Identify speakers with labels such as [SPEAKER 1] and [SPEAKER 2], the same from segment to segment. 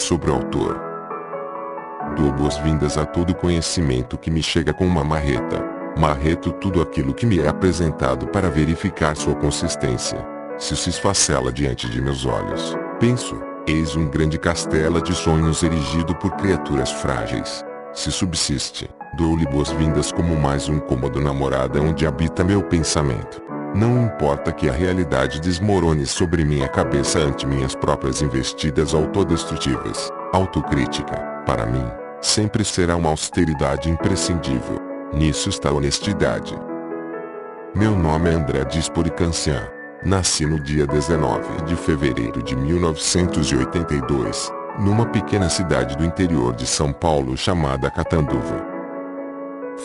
[SPEAKER 1] Sobre o autor. Dou boas-vindas a todo conhecimento que me chega com uma marreta. Marreto tudo aquilo que me é apresentado para verificar sua consistência. Se esfacela diante de meus olhos, penso, eis um grande castelo de sonhos erigido por criaturas frágeis. Se subsiste, dou-lhe boas-vindas como mais um cômodo na morada onde habita meu pensamento. Não importa que a realidade desmorone sobre minha cabeça ante minhas próprias investidas autodestrutivas. Autocrítica, para mim, sempre será uma austeridade imprescindível. Nisso está a honestidade. Meu nome é André Disporicancian. Nasci no dia 19 de fevereiro de 1982, numa pequena cidade do interior de São Paulo chamada Catanduva.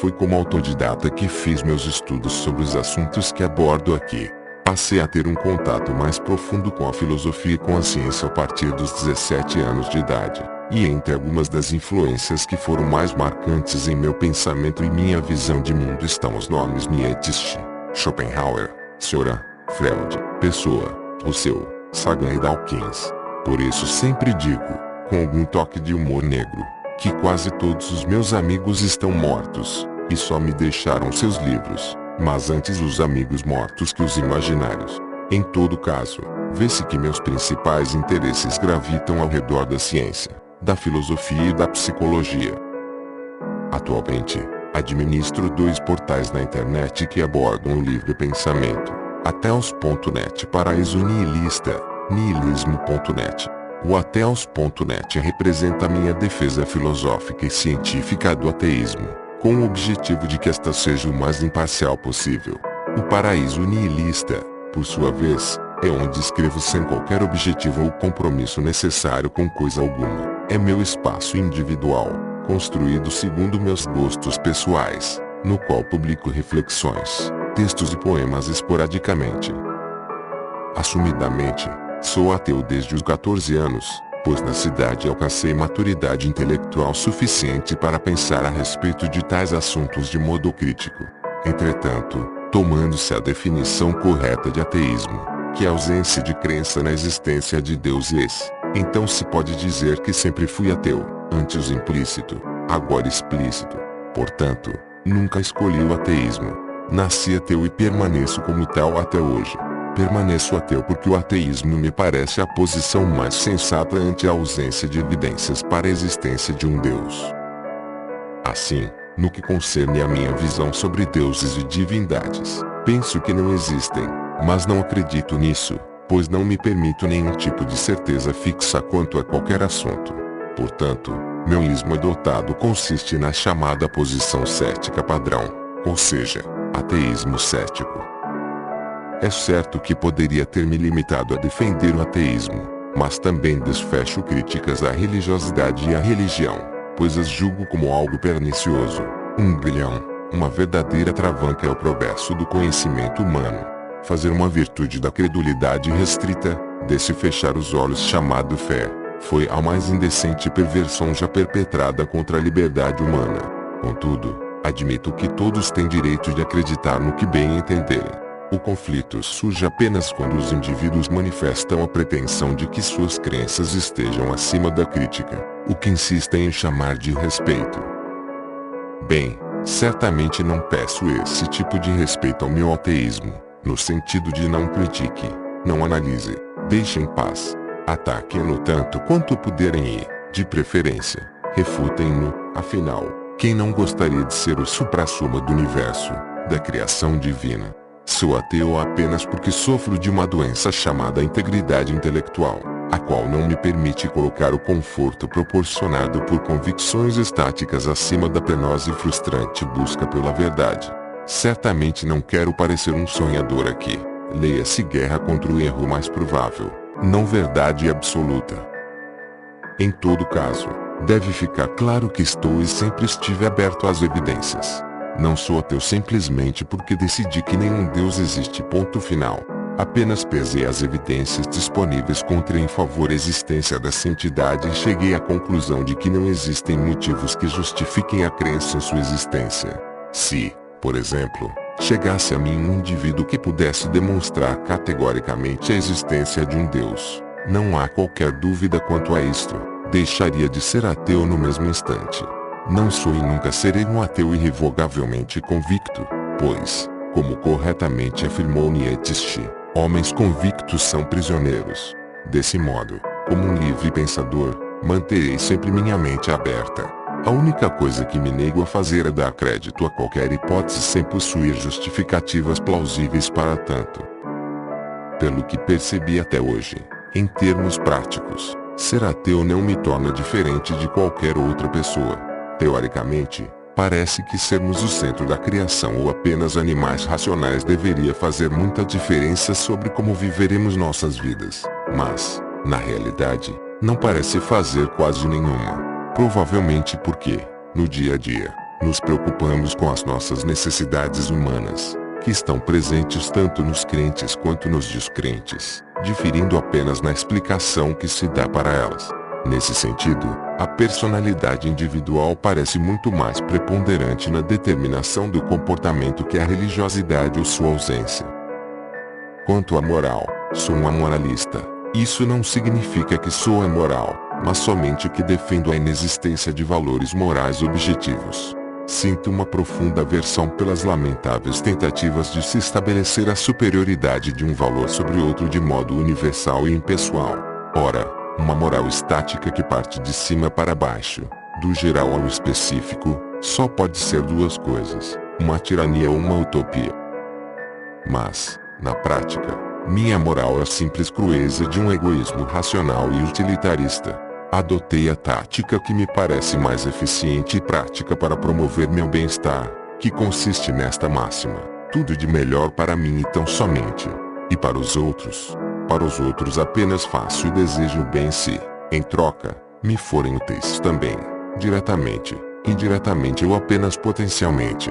[SPEAKER 1] Foi como autodidata que fiz meus estudos sobre os assuntos que abordo aqui. Passei a ter um contato mais profundo com a filosofia e com a ciência a partir dos 17 anos de idade, e entre algumas das influências que foram mais marcantes em meu pensamento e minha visão de mundo estão os nomes Nietzsche, Schopenhauer, Seurat, Freud, Pessoa, Rousseau, Sagan e Dawkins. Por isso sempre digo, com algum toque de humor negro, que quase todos os meus amigos estão mortos, e só me deixaram seus livros, mas antes os amigos mortos que os imaginários. Em todo caso, vê-se que meus principais interesses gravitam ao redor da ciência, da filosofia e da psicologia. Atualmente, administro 2 portais na internet que abordam o livre pensamento, ateos.net Paraíso Nihilista, nihilismo.net. O ateos.net representa minha defesa filosófica e científica do ateísmo, com o objetivo de que esta seja o mais imparcial possível. O Paraíso Nihilista, por sua vez, é onde escrevo sem qualquer objetivo ou compromisso necessário com coisa alguma. É meu espaço individual, construído segundo meus gostos pessoais, no qual publico reflexões, textos e poemas esporadicamente. Assumidamente, sou ateu desde os 14 anos, pois na cidade alcancei maturidade intelectual suficiente para pensar a respeito de tais assuntos de modo crítico. Entretanto, tomando-se a definição correta de ateísmo, que é a ausência de crença na existência de deuses, então se pode dizer que sempre fui ateu, antes implícito, agora explícito. Portanto, nunca escolhi o ateísmo. Nasci ateu e permaneço como tal até hoje. Permaneço ateu porque o ateísmo me parece a posição mais sensata ante a ausência de evidências para a existência de um Deus. Assim, no que concerne à minha visão sobre deuses e divindades, penso que não existem, mas não acredito nisso, pois não me permito nenhum tipo de certeza fixa quanto a qualquer assunto. Portanto, meu ismo adotado consiste na chamada posição cética padrão, ou seja, ateísmo cético. É certo que poderia ter me limitado a defender o ateísmo, mas também desfecho críticas à religiosidade e à religião, pois as julgo como algo pernicioso, um grilhão, uma verdadeira travanca ao progresso do conhecimento humano. Fazer uma virtude da credulidade restrita, desse fechar os olhos chamado fé, foi a mais indecente perversão já perpetrada contra a liberdade humana. Contudo, admito que todos têm direito de acreditar no que bem entenderem. O conflito surge apenas quando os indivíduos manifestam a pretensão de que suas crenças estejam acima da crítica, o que insistem em chamar de respeito. Bem, certamente não peço esse tipo de respeito ao meu ateísmo, no sentido de não critique, não analise, deixe em paz. Ataquem-no tanto quanto puderem e, de preferência, refutem-no, afinal, quem não gostaria de ser o suprassumo do universo, da criação divina? Sou ateu apenas porque sofro de uma doença chamada integridade intelectual, a qual não me permite colocar o conforto proporcionado por convicções estáticas acima da penosa e frustrante busca pela verdade. Certamente não quero parecer um sonhador aqui. Leia-se Guerra contra o Erro mais provável, não verdade absoluta. Em todo caso, deve ficar claro que estou e sempre estive aberto às evidências. Não sou ateu simplesmente porque decidi que nenhum Deus existe. Ponto final. Apenas pesei as evidências disponíveis contra e em favor da existência dessa entidade e cheguei à conclusão de que não existem motivos que justifiquem a crença em sua existência. Se, por exemplo, chegasse a mim um indivíduo que pudesse demonstrar categoricamente a existência de um Deus, não há qualquer dúvida quanto a isto, deixaria de ser ateu no mesmo instante. Não sou e nunca serei um ateu irrevogavelmente convicto, pois, como corretamente afirmou Nietzsche, homens convictos são prisioneiros. Desse modo, como um livre pensador, manterei sempre minha mente aberta. A única coisa que me nego a fazer é dar crédito a qualquer hipótese sem possuir justificativas plausíveis para tanto. Pelo que percebi até hoje, em termos práticos, ser ateu não me torna diferente de qualquer outra pessoa. Teoricamente, parece que sermos o centro da criação ou apenas animais racionais deveria fazer muita diferença sobre como viveremos nossas vidas, mas, na realidade, não parece fazer quase nenhuma. Provavelmente porque, no dia a dia, nos preocupamos com as nossas necessidades humanas, que estão presentes tanto nos crentes quanto nos descrentes, diferindo apenas na explicação que se dá para elas. Nesse sentido, a personalidade individual parece muito mais preponderante na determinação do comportamento que a religiosidade ou sua ausência. Quanto à moral, sou um amoralista. Isso não significa que sou amoral, mas somente que defendo a inexistência de valores morais objetivos. Sinto uma profunda aversão pelas lamentáveis tentativas de se estabelecer a superioridade de um valor sobre outro de modo universal e impessoal. Ora, uma moral estática que parte de cima para baixo, do geral ao específico, só pode ser duas coisas: uma tirania ou uma utopia. Mas, na prática, minha moral é a simples crueza de um egoísmo racional e utilitarista. Adotei a tática que me parece mais eficiente e prática para promover meu bem-estar, que consiste nesta máxima: tudo de melhor para mim e tão somente. E para os outros? Para os outros apenas faço e desejo o bem se, em troca, me forem úteis também, diretamente, indiretamente ou apenas potencialmente.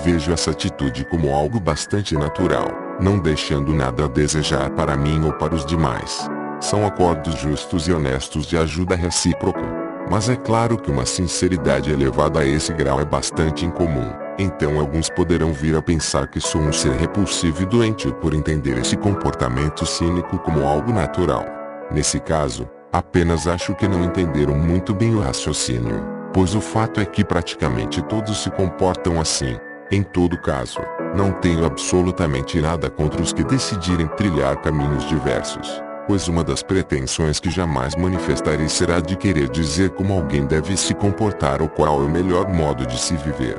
[SPEAKER 1] Vejo essa atitude como algo bastante natural, não deixando nada a desejar para mim ou para os demais. São acordos justos e honestos de ajuda recíproca. Mas é claro que uma sinceridade elevada a esse grau é bastante incomum. Então alguns poderão vir a pensar que sou um ser repulsivo e doentio por entender esse comportamento cínico como algo natural. Nesse caso, apenas acho que não entenderam muito bem o raciocínio, pois o fato é que praticamente todos se comportam assim. Em todo caso, não tenho absolutamente nada contra os que decidirem trilhar caminhos diversos, pois uma das pretensões que jamais manifestarei será de querer dizer como alguém deve se comportar ou qual é o melhor modo de se viver.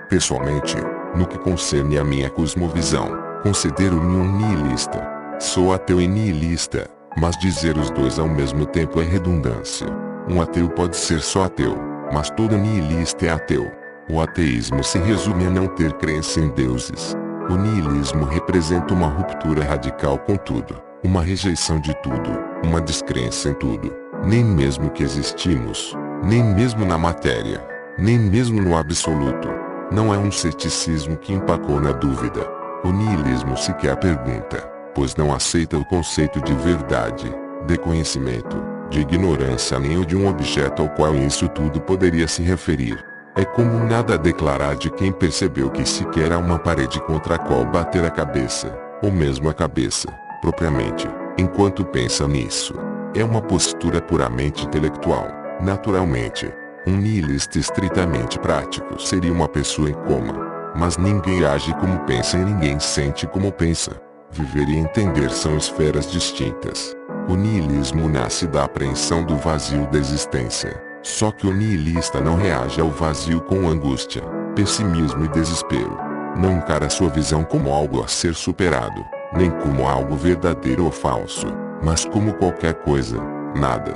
[SPEAKER 1] Pessoalmente, no que concerne à minha cosmovisão, considero-me um nihilista. Sou ateu e nihilista, mas dizer os dois ao mesmo tempo é redundância. Um ateu pode ser só ateu, mas todo nihilista é ateu. O ateísmo se resume a não ter crença em deuses. O nihilismo representa uma ruptura radical com tudo, uma rejeição de tudo, uma descrença em tudo, nem mesmo que existimos, nem mesmo na matéria, nem mesmo no absoluto. Não é um ceticismo que empacou na dúvida. O nihilismo sequer pergunta, pois não aceita o conceito de verdade, de conhecimento, de ignorância nem o de um objeto ao qual isso tudo poderia se referir. É como nada declarar de quem percebeu que sequer há uma parede contra a qual bater a cabeça, ou mesmo a cabeça, propriamente, enquanto pensa nisso. É uma postura puramente intelectual. Naturalmente, um nihilista estritamente prático seria uma pessoa em coma. Mas ninguém age como pensa e ninguém sente como pensa. Viver e entender são esferas distintas. O nihilismo nasce da apreensão do vazio da existência. Só que o nihilista não reage ao vazio com angústia, pessimismo e desespero. Não encara sua visão como algo a ser superado, nem como algo verdadeiro ou falso, mas como qualquer coisa, nada.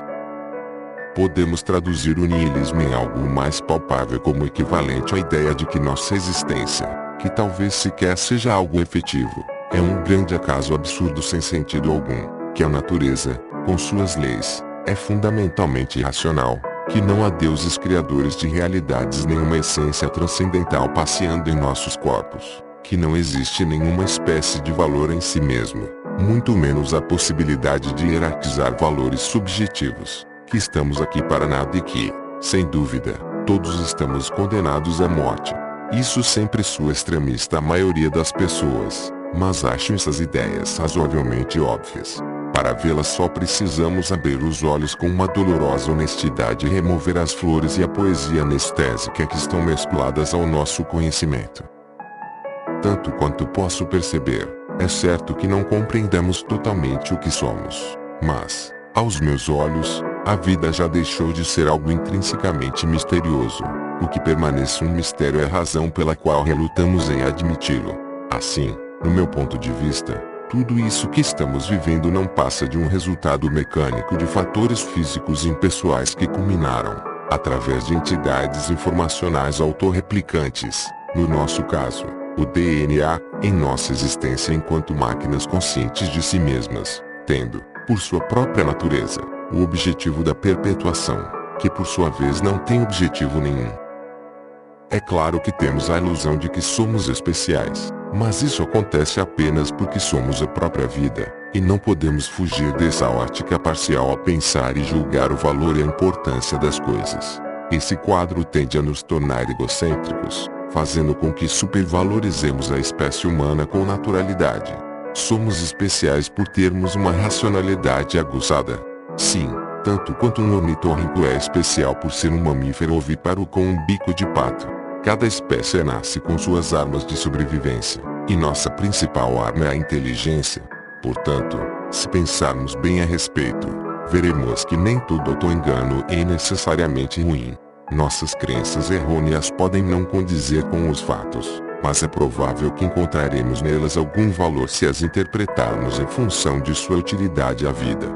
[SPEAKER 1] Podemos traduzir o nihilismo em algo mais palpável como equivalente à ideia de que nossa existência, que talvez sequer seja algo efetivo, é um grande acaso absurdo sem sentido algum, que a natureza, com suas leis, é fundamentalmente irracional, que não há deuses criadores de realidades nenhuma essência transcendental passeando em nossos corpos, que não existe nenhuma espécie de valor em si mesmo, muito menos a possibilidade de hierarquizar valores subjetivos, que estamos aqui para nada e que, sem dúvida, todos estamos condenados à morte. Isso sempre soa extremista à maioria das pessoas, mas acho essas ideias razoavelmente óbvias. Para vê-la só precisamos abrir os olhos com uma dolorosa honestidade e remover as flores e a poesia anestésica que estão mescladas ao nosso conhecimento. Tanto quanto posso perceber, é certo que não compreendemos totalmente o que somos, mas, aos meus olhos, a vida já deixou de ser algo intrinsecamente misterioso. O que permanece um mistério é a razão pela qual relutamos em admiti-lo. Assim, no meu ponto de vista, tudo isso que estamos vivendo não passa de um resultado mecânico de fatores físicos impessoais que culminaram, através de entidades informacionais autorreplicantes, no nosso caso, o DNA, em nossa existência enquanto máquinas conscientes de si mesmas, tendo, por sua própria natureza, o objetivo da perpetuação, que por sua vez não tem objetivo nenhum. É claro que temos a ilusão de que somos especiais, mas isso acontece apenas porque somos a própria vida, e não podemos fugir dessa ótica parcial ao pensar e julgar o valor e a importância das coisas. Esse quadro tende a nos tornar egocêntricos, fazendo com que supervalorizemos a espécie humana com naturalidade. Somos especiais por termos uma racionalidade aguçada. Sim, tanto quanto um ornitorrinco é especial por ser um mamífero ovíparo com um bico de pato. Cada espécie nasce com suas armas de sobrevivência, e nossa principal arma é a inteligência. Portanto, se pensarmos bem a respeito, veremos que nem todo auto-engano é necessariamente ruim. Nossas crenças errôneas podem não condizer com os fatos, mas é provável que encontraremos nelas algum valor se as interpretarmos em função de sua utilidade à vida.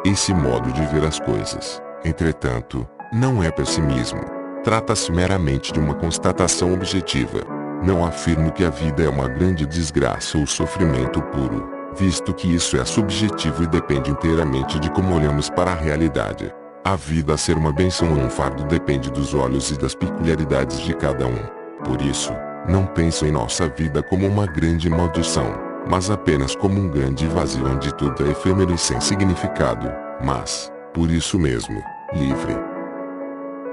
[SPEAKER 1] Esse modo de ver as coisas, entretanto, não é pessimismo. Trata-se meramente de uma constatação objetiva. Não afirmo que a vida é uma grande desgraça ou sofrimento puro, visto que isso é subjetivo e depende inteiramente de como olhamos para a realidade. A vida ser uma bênção ou um fardo depende dos olhos e das peculiaridades de cada um. Por isso, não penso em nossa vida como uma grande maldição, mas apenas como um grande vazio onde tudo é efêmero e sem significado, mas, por isso mesmo, livre.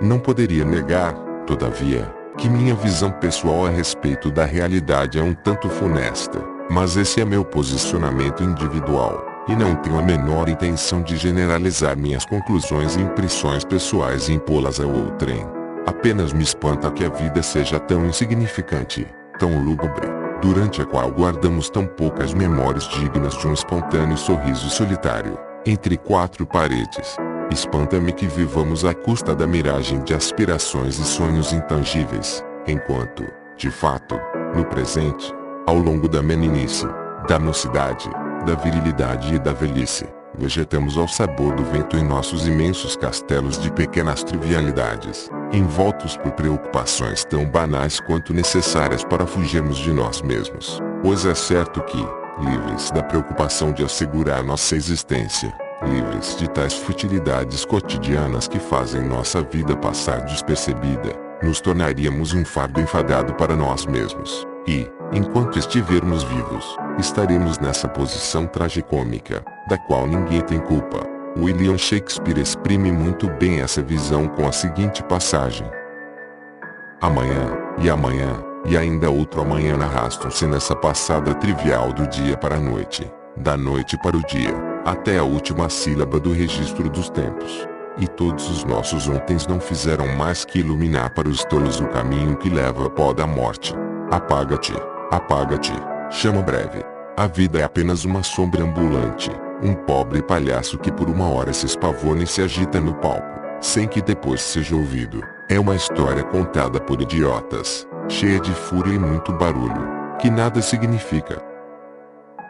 [SPEAKER 1] Não poderia negar, todavia, que minha visão pessoal a respeito da realidade é um tanto funesta, mas esse é meu posicionamento individual, e não tenho a menor intenção de generalizar minhas conclusões e impressões pessoais e impô-las a outrem. Apenas me espanta que a vida seja tão insignificante, tão lúgubre, durante a qual guardamos tão poucas memórias dignas de um espontâneo sorriso solitário, entre quatro paredes. Espanta-me que vivamos à custa da miragem de aspirações e sonhos intangíveis, enquanto, de fato, no presente, ao longo da meninice, da mocidade, da virilidade e da velhice, vegetamos ao sabor do vento em nossos imensos castelos de pequenas trivialidades, envoltos por preocupações tão banais quanto necessárias para fugirmos de nós mesmos. Pois é certo que, livres da preocupação de assegurar nossa existência, livres de tais futilidades cotidianas que fazem nossa vida passar despercebida, nos tornaríamos um fardo enfadado para nós mesmos. E, enquanto estivermos vivos, estaremos nessa posição tragicômica, da qual ninguém tem culpa. William Shakespeare exprime muito bem essa visão com a seguinte passagem: amanhã, e ainda outro amanhã arrastam-se nessa passada trivial do dia para a noite, da noite para o dia, até a última sílaba do registro dos tempos. E todos os nossos ontens não fizeram mais que iluminar para os tolos o caminho que leva ao pó da morte. Apaga-te, apaga-te, chama breve. A vida é apenas uma sombra ambulante, um pobre palhaço que por uma hora se espavona e se agita no palco, sem que depois seja ouvido. É uma história contada por idiotas, cheia de fúria e muito barulho, que nada significa.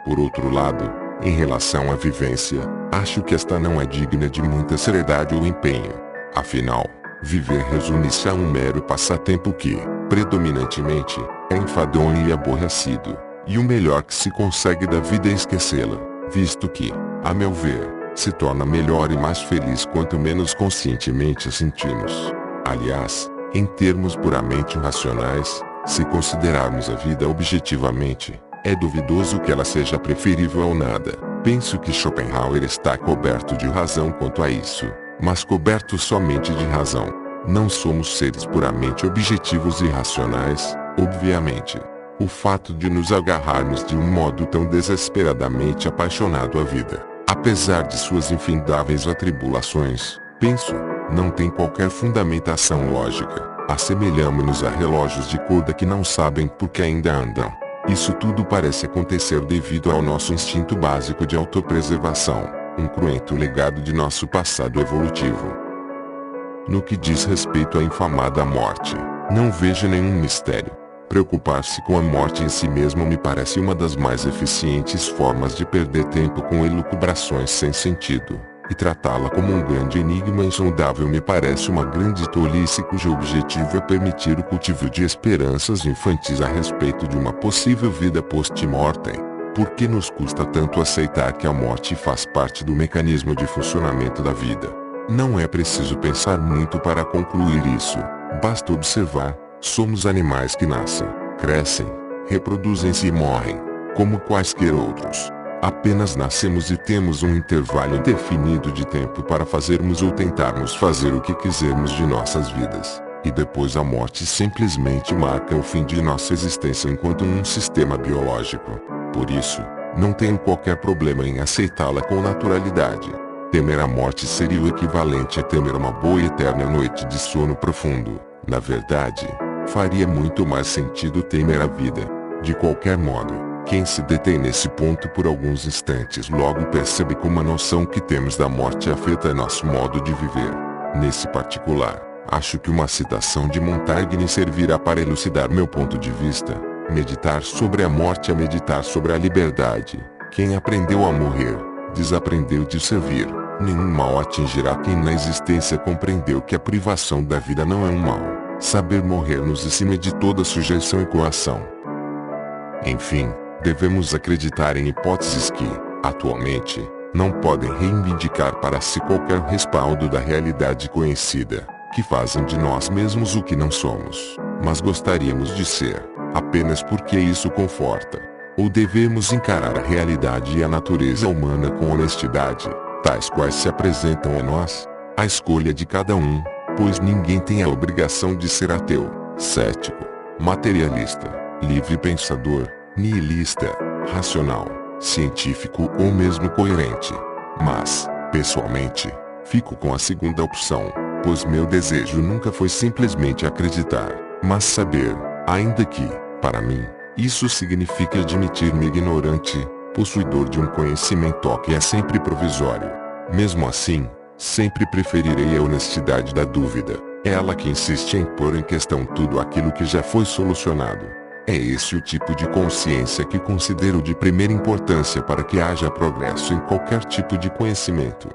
[SPEAKER 1] Por outro lado, em relação à vivência, acho que esta não é digna de muita seriedade ou empenho. Afinal, viver resume-se a um mero passatempo que, predominantemente, é enfadonho e aborrecido, e o melhor que se consegue da vida é esquecê-la, visto que, a meu ver, se torna melhor e mais feliz quanto menos conscientemente a sentimos. Aliás, em termos puramente racionais, se considerarmos a vida objetivamente, é duvidoso que ela seja preferível ao nada. Penso que Schopenhauer está coberto de razão quanto a isso, mas coberto somente de razão. Não somos seres puramente objetivos e racionais, obviamente. O fato de nos agarrarmos de um modo tão desesperadamente apaixonado à vida, apesar de suas infindáveis atribulações, penso, não tem qualquer fundamentação lógica. Assemelhamos-nos a relógios de corda que não sabem por que ainda andam. Isso tudo parece acontecer devido ao nosso instinto básico de autopreservação, um cruento legado de nosso passado evolutivo. No que diz respeito à infamada morte, não vejo nenhum mistério. Preocupar-se com a morte em si mesmo me parece uma das mais eficientes formas de perder tempo com elucubrações sem sentido, e tratá-la como um grande enigma insondável me parece uma grande tolice cujo objetivo é permitir o cultivo de esperanças infantis a respeito de uma possível vida post-mortem. Por que nos custa tanto aceitar que a morte faz parte do mecanismo de funcionamento da vida? Não é preciso pensar muito para concluir isso, basta observar. Somos animais que nascem, crescem, reproduzem-se e morrem, como quaisquer outros. Apenas nascemos e temos um intervalo indefinido de tempo para fazermos ou tentarmos fazer o que quisermos de nossas vidas, e depois a morte simplesmente marca o fim de nossa existência enquanto um sistema biológico. Por isso, não tenho qualquer problema em aceitá-la com naturalidade. Temer a morte seria o equivalente a temer uma boa e eterna noite de sono profundo. Na verdade, faria muito mais sentido temer a vida. De qualquer modo, quem se detém nesse ponto por alguns instantes logo percebe como a noção que temos da morte afeta nosso modo de viver. Nesse particular, acho que uma citação de Montaigne servirá para elucidar meu ponto de vista. Meditar sobre a morte é meditar sobre a liberdade. Quem aprendeu a morrer, desaprendeu de servir. Nenhum mal atingirá quem na existência compreendeu que a privação da vida não é um mal. Saber morrer nos exime de toda sujeição e coação. Enfim, devemos acreditar em hipóteses que, atualmente, não podem reivindicar para si qualquer respaldo da realidade conhecida, que fazem de nós mesmos o que não somos, mas gostaríamos de ser, apenas porque isso conforta. Ou devemos encarar a realidade e a natureza humana com honestidade, tais quais se apresentam a nós? A escolha de cada um, pois ninguém tem a obrigação de ser ateu, cético, materialista, livre pensador, nihilista, racional, científico ou mesmo coerente. Mas, pessoalmente, fico com a segunda opção, pois meu desejo nunca foi simplesmente acreditar, mas saber, ainda que, para mim, isso significa admitir-me ignorante, possuidor de um conhecimento que é sempre provisório. Mesmo assim, sempre preferirei a honestidade da dúvida, ela que insiste em pôr em questão tudo aquilo que já foi solucionado. É esse o tipo de consciência que considero de primeira importância para que haja progresso em qualquer tipo de conhecimento.